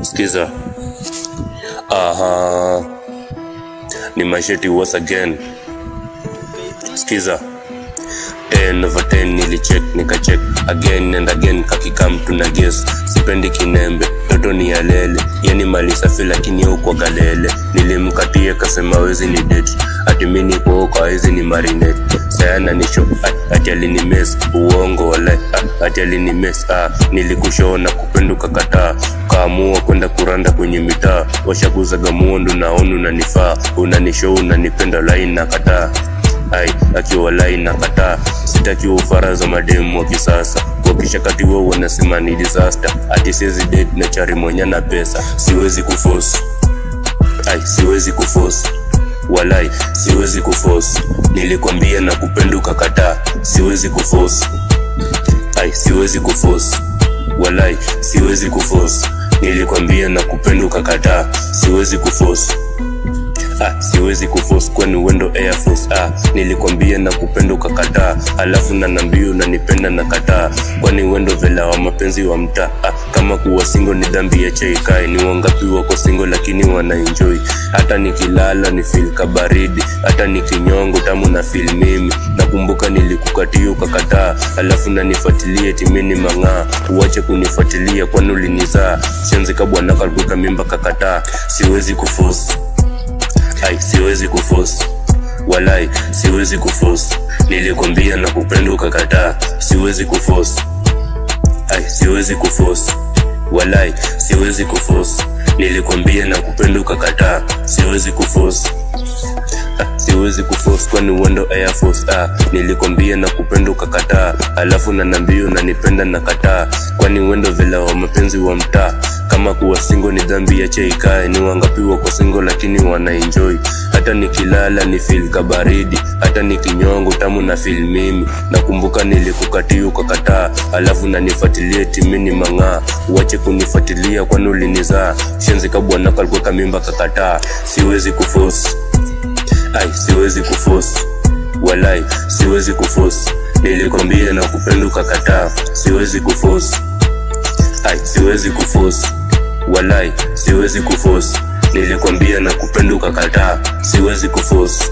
Skiza. Ni Masheti once again. Skiza. 10 over 10 nilicheck nikacheck again and again kakikam tuna guess. Sipendi kinembe toto ni ya lele, yani mali safi lakini huko galele. Nilimkatia kasema wezi ni date, ati mimi niko kwa wezi ni marinette. Sayana ni show ati alini mess, uongo wala ati alini mess. Nilikushona kupenduka kataa, kaamua kwenda kuranda kwenye mitaa. Washakuzaga muondo naonu unanifaa, unanishow unanipenda line na kataa. Akiwa line na kataa, sitaki ufaraza mademu wa kisasa. Wakisha kati wao wanasema ni disaster, ati siwezi date na chari mwenye na pesa. Siwezi kuforce, siwezi kuforce, walai siwezi kuforce. Nilikwambia na kupenduka kataa, siwezi kuforce, siwezi kuforce, walai siwezi kuforce. Nilikwambia na kupenduka kataa, siwezi kuforce. Siwezi kuforce kwani wendo Air Force. Nilikwambia na kupenduka kataa, alafu na nambio na nipenda na kataa. Kwani wendo vela wa mapenzi wa mtaa. Kama kuwa single ni dhambi ya chaikai. Ni wangapi wako single lakini wana enjoy. Hata nikilala ni feel kabaridi, hata nikinyongo tamu na feel mimi. Nakumbuka nilikukatia ukakataa, alafu na nifuatilie timini mang'aa. Uache kunifuatilia kwani ulinizaa. Shenzi kabwana kalikuka mimba kakataa. Siwezi kuforce, siwezi kuforce, walai siwezi kuforce. Nilikwambia na kupenduka kataa, siwezi kuforce, siwezi kuforce, walai siwezi kuforce. Nilikwambia na kupenduka kataa, siwezi kuforce. Siwezi kuforce kwani wendo Air Force. Nilikwambia na kupenduka kataa, alafu na nambio na nipenda na kataa. Kwani wendo vela wa mapenzi wa mtaa. Kama kuwa single ni dhambi ya chaikai. Ni wangapi wako single lakini wana enjoy. Hata nikilala ni feel kabaridi, hata nikinyongo tamu na feel mimi. Nakumbuka nilikukatia ukakataa, alafu na nifuatilie timini mang'aa. Uache kunifuatilia kwani ulinizaa. Shenzi kabwana kalikuwa mimba kakataa. Siwezi kuforce, siwezi kuforce, walai siwezi kuforce. Nilikwambia na kupenduka kataa, siwezi kuforce, siwezi kuforce, walai siwezi kuforce. Nilikwambia na kupenduka kataa, siwezi kuforce.